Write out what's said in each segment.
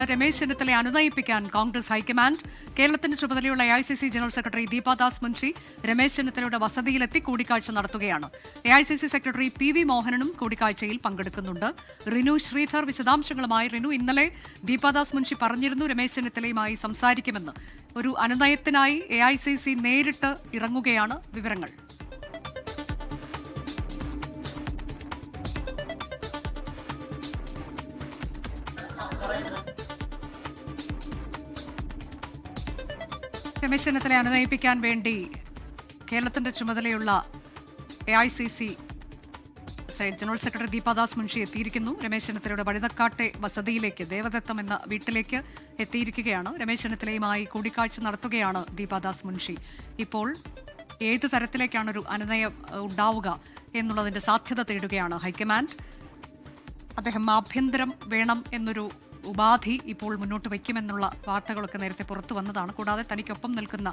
Ramesh ചെന്നിത്തലയെ അനുനയിപ്പിക്കാൻ Congress high command. കേരളത്തിന്റെ ചുമതലയുള്ള AICC general secretary Deepa Das Munshi Ramesh ചെന്നിത്തലയുടെ വസതിയിലെത്തി കൂടിക്കാഴ്ച നടത്തുകയാണ്. AICC സെക്രട്ടറി PV മോഹനനും കൂടിക്കാഴ്ചയിൽ പങ്കെടുക്കുന്നുണ്ട്. റിനു ശ്രീധർ വിശദാംശങ്ങളുമായി. റിനു, ഇന്നലെ ദീപാദാസ് മുൻഷി പറഞ്ഞിരുന്നു രമേശ് ചെന്നിത്തലയുമായി സംസാരിക്കുമെന്ന്. ഒരു അനുനയത്തിനായി AICC നേരിട്ട് ഇറങ്ങുകയാണ്. വിവരങ്ങൾ. രമേശ് ചെന്നിത്തലയെ അനുനയിപ്പിക്കാൻ വേണ്ടി കേരളത്തിന്റെ ചുമതലയുള്ള AICC general secretary Deepa Das Munshi എത്തിയിരിക്കുന്നു. രമേശ് ചെന്നിത്തലയുടെ വഴുതക്കാട്ടെ വസതിയിലേക്ക്, ദേവദത്തം എന്ന വീട്ടിലേക്ക് എത്തിയിരിക്കുകയാണ്. രമേശ് ചെന്നിത്തലയുമായി കൂടിക്കാഴ്ച നടത്തുകയാണ് ദീപാദാസ് മുൻഷി. ഇപ്പോൾ ഏത് തരത്തിലേക്കാണ് ഒരു അനുനയം ഉണ്ടാവുക എന്നുള്ളതിന്റെ സാധ്യത തേടുകയാണ് ഹൈക്കമാൻഡ്. അദ്ദേഹം ആഭ്യന്തരം വേണം എന്നൊരു ഉപാധി ഇപ്പോൾ മുന്നോട്ട് വയ്ക്കുമെന്നുള്ള വാർത്തകളൊക്കെ നേരത്തെ പുറത്തു വന്നതാണ്. കൂടാതെ തനിക്കൊപ്പം നിൽക്കുന്ന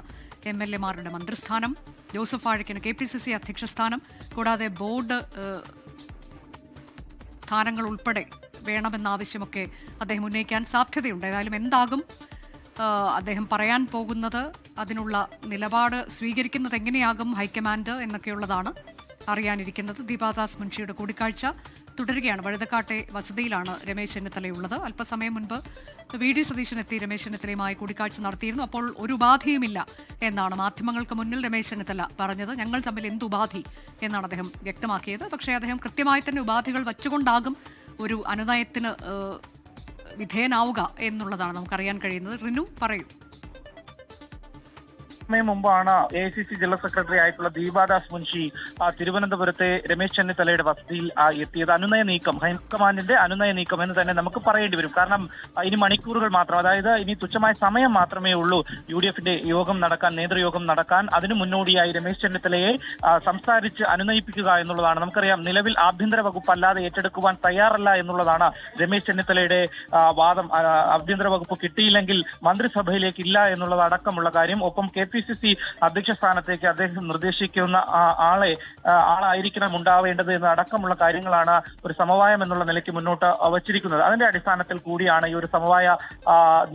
MLA-മാരുടെ മന്ത്രിസ്ഥാനം, ജോസഫ് വാഴയ്ക്കന് KPCC അധ്യക്ഷ സ്ഥാനം, കൂടാതെ ബോർഡ് സ്ഥാനങ്ങൾ ഉൾപ്പെടെ വേണമെന്ന ആവശ്യമൊക്കെ അദ്ദേഹം ഉന്നയിക്കാൻ സാധ്യതയുണ്ട്. ഏതായാലും എന്താകും അദ്ദേഹം പറയാൻ പോകുന്നത്, അതിനുള്ള നിലപാട് സ്വീകരിക്കുന്നത് എങ്ങനെയാകും ഹൈക്കമാൻഡ് എന്നൊക്കെയുള്ളതാണ് അറിയാനിരിക്കുന്നത്. ദീപാദാസ് മുൻഷിയുടെ കൂടിക്കാഴ്ച തുടരുകയാണ്. വഴുതക്കാട്ടെ വസതിയിലാണ് രമേശ് ചെന്നിത്തലയുള്ളത്. അല്പസമയം മുൻപ് VD സതീശൻ എത്തി രമേശ് ചെന്നിത്തലയുമായി കൂടിക്കാഴ്ച നടത്തിയിരുന്നു. അപ്പോൾ ഒരു ഉപാധിയുമില്ല എന്നാണ് മാധ്യമങ്ങൾക്ക് മുന്നിൽ രമേശ് ചെന്നിത്തല പറഞ്ഞത്. ഞങ്ങൾ തമ്മിൽ എന്ത് ഉപാധി എന്നാണ് അദ്ദേഹം വ്യക്തമാക്കിയത്. പക്ഷേ അദ്ദേഹം കൃത്യമായി തന്നെ ഉപാധികൾ വച്ചുകൊണ്ടാകും ഒരു അനുനയത്തിന് വിധേയനാവുക എന്നുള്ളതാണ് നമുക്കറിയാൻ കഴിയുന്നത്. റിനു, പറയൂ. മുമ്പാണ് AICC ജനറൽ സെക്രട്ടറി ആയിട്ടുള്ള ദീപാദാസ് മുൻഷി തിരുവനന്തപുരത്തെ രമേശ് ചെന്നിത്തലയുടെ വസതിയിൽ എത്തിയത്. അനുനയ നീക്കം, ഹൈക്കമാൻഡിന്റെ അനുനയ നീക്കം എന്ന് തന്നെ നമുക്ക് പറയേണ്ടി വരും. കാരണം ഇനി മണിക്കൂറുകൾ മാത്രം, അതായത് ഇനി തുച്ഛമായ സമയം മാത്രമേ ഉള്ളൂ UDF-ന്റെ യോഗം നടക്കാൻ, നേതൃയോഗം നടക്കാൻ. അതിനു മുന്നോടിയായി രമേശ് ചെന്നിത്തലയെ സംസാരിച്ച് അനുനയിപ്പിക്കുക എന്നുള്ളതാണ്. നമുക്കറിയാം, നിലവിൽ ആഭ്യന്തര വകുപ്പ് അല്ലാതെ ഏറ്റെടുക്കുവാൻ തയ്യാറല്ല എന്നുള്ളതാണ് രമേശ് ചെന്നിത്തലയുടെ വാദം. ആഭ്യന്തര വകുപ്പ് കിട്ടിയില്ലെങ്കിൽ മന്ത്രിസഭയിലേക്ക് ഇല്ല എന്നുള്ളത് അടക്കമുള്ള കാര്യം. ഒപ്പം KPCC അധ്യക്ഷ സ്ഥാനത്തേക്ക് അദ്ദേഹം നിർദ്ദേശിക്കുന്ന ആളായിരിക്കണം ഉണ്ടാവേണ്ടത് എന്ന അടക്കമുള്ള കാര്യങ്ങളാണ് ഒരു സമവായം എന്നുള്ള നിലയ്ക്ക് മുന്നോട്ട് വച്ചിരിക്കുന്നത്. അതിന്റെ അടിസ്ഥാനത്തിൽ കൂടിയാണ് ഈ ഒരു സമവായ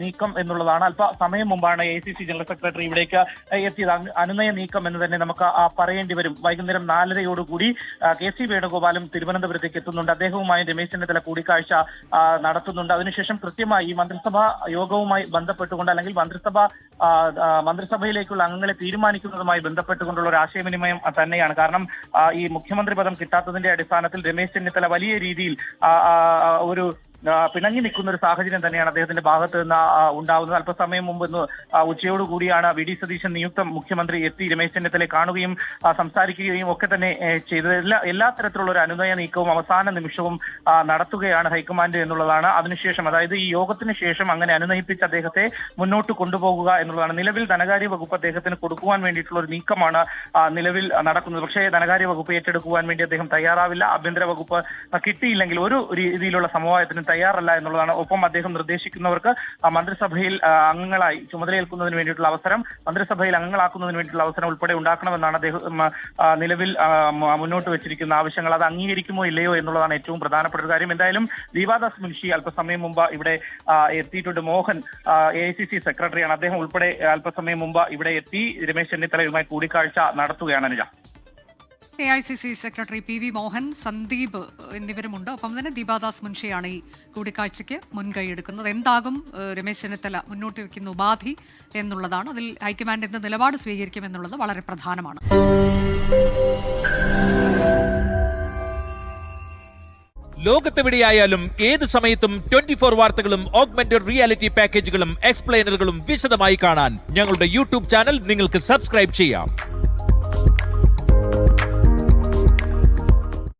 നീക്കം എന്നുള്ളതാണ്. അല്പ സമയം മുമ്പാണ് AICC ജനറൽ സെക്രട്ടറി ഇവിടേക്ക് എത്തിയത്. അനുനയ നീക്കം എന്ന് തന്നെ നമുക്ക് പറയേണ്ടി വരും. വൈകുന്നേരം 4:30 KC വേണുഗോപാലും തിരുവനന്തപുരത്തേക്ക് എത്തുന്നുണ്ട്. അദ്ദേഹവുമായി രമേശ് ചെന്നിത്തല കൂടിക്കാഴ്ച നടത്തുന്നുണ്ട്. അതിനുശേഷം കൃത്യമായി ഈ മന്ത്രിസഭാ യോഗവുമായി ബന്ധപ്പെട്ടുകൊണ്ട്, അല്ലെങ്കിൽ മന്ത്രിസഭയിലേക്കുള്ള അംഗങ്ങളെ തീരുമാനിക്കുന്നതുമായി ബന്ധപ്പെട്ടുകൊണ്ടുള്ള ഒരു ആശയവിനിമയം തന്നെയാണ്. കാരണം ഈ മുഖ്യമന്ത്രി പദം കിട്ടാത്തതിന്റെ അടിസ്ഥാനത്തിൽ രമേശ് ചെന്നിത്തല വലിയ രീതിയിൽ ഒരു പിണങ്ങി നിൽക്കുന്ന ഒരു സാഹചര്യം തന്നെയാണ് അദ്ദേഹത്തിന്റെ ഭാഗത്ത് നിന്ന് ഉണ്ടാവുന്നത്. അല്പസമയം മുമ്പ് ഉച്ചയോടുകൂടിയാണ് VD സതീശൻ നിയുക്ത മുഖ്യമന്ത്രി എത്തി രമേശ് ചെന്നിത്തലയെ കാണുകയും സംസാരിക്കുകയും ഒക്കെ തന്നെ ചെയ്തത്. എല്ലാ തരത്തിലുള്ള ഒരു അനുനയ നീക്കവും അവസാന നിമിഷവും നടത്തുകയാണ് ഹൈക്കമാൻഡ് എന്നുള്ളതാണ്. അതിനുശേഷം, അതായത് ഈ യോഗത്തിന് ശേഷം അങ്ങനെ അനുനയിപ്പിച്ച് അദ്ദേഹത്തെ മുന്നോട്ട് കൊണ്ടുപോകുക എന്നുള്ളതാണ്. നിലവിൽ ധനകാര്യ വകുപ്പ് അദ്ദേഹത്തിന് കൊടുക്കുവാൻ വേണ്ടിയിട്ടുള്ള ഒരു നീക്കമാണ് നിലവിൽ നടക്കുന്നത്. പക്ഷേ ധനകാര്യ വകുപ്പ് ഏറ്റെടുക്കുവാൻ വേണ്ടി അദ്ദേഹം തയ്യാറാവില്ല. ആഭ്യന്തര വകുപ്പ് കിട്ടിയില്ലെങ്കിൽ ഒരു രീതിയിലുള്ള സമവായത്തിന് തയ്യാറല്ല എന്നുള്ളതാണ്. ഒപ്പം അദ്ദേഹം നിർദ്ദേശിക്കുന്നവർക്ക് മന്ത്രിസഭയിൽ അംഗങ്ങളായി ചുമതലയേൽക്കുന്നതിന് വേണ്ടിയിട്ടുള്ള അവസരം, മന്ത്രിസഭയിൽ അംഗങ്ങളാക്കുന്നതിന് വേണ്ടിയിട്ടുള്ള അവസരം ഉൾപ്പെടെ ഉണ്ടാക്കണമെന്നാണ് അദ്ദേഹം നിലവിൽ മുന്നോട്ട് വെച്ചിരിക്കുന്ന ആവശ്യങ്ങൾ. അത് അംഗീകരിക്കുമോ ഇല്ലയോ എന്നുള്ളതാണ് ഏറ്റവും പ്രധാനപ്പെട്ട ഒരു കാര്യം. എന്തായാലും ദീപാദാസ് മുൻഷി അല്പസമയം മുമ്പ് ഇവിടെ എത്തിയിട്ടുണ്ട്. മോഹൻ AICC സെക്രട്ടറിയാണ്. അദ്ദേഹം ഉൾപ്പെടെ അല്പസമയം മുമ്പ് ഇവിടെ എത്തി രമേശ് ചെന്നിത്തലയുമായി കൂടിക്കാഴ്ച നടത്തുകയാണ്. Anuja, AICC secretary PV Mohan, Sandeep എന്നിവരുമുണ്ട്. ഒപ്പം തന്നെ ദീപാദാസ് മുൻഷിയാണ് ഈ കൂടിക്കാഴ്ചയ്ക്ക് മുൻകൈയെടുക്കുന്നത്. എന്താകും രമേശ് ചെന്നിത്തല മുന്നോട്ട് വയ്ക്കുന്ന ഉപാധി എന്നുള്ളതാണ്. അതിൽ ഹൈക്കമാൻഡ് എന്ത് നിലപാട് സ്വീകരിക്കുമെന്നുള്ളത് വളരെ പ്രധാനമാണ്. ലോകത്തെവിടെയായാലും ഏത് സമയത്തും 24 വാർത്തകളും ഓഗ്മെന്റഡ് റിയാലിറ്റി പാക്കേജുകളും എക്സ്പ്ലെയിനറുകളും വിശദമായി കാണാൻ ഞങ്ങളുടെ YouTube ചാനൽ നിങ്ങൾക്ക് സബ്സ്ക്രൈബ് ചെയ്യാം.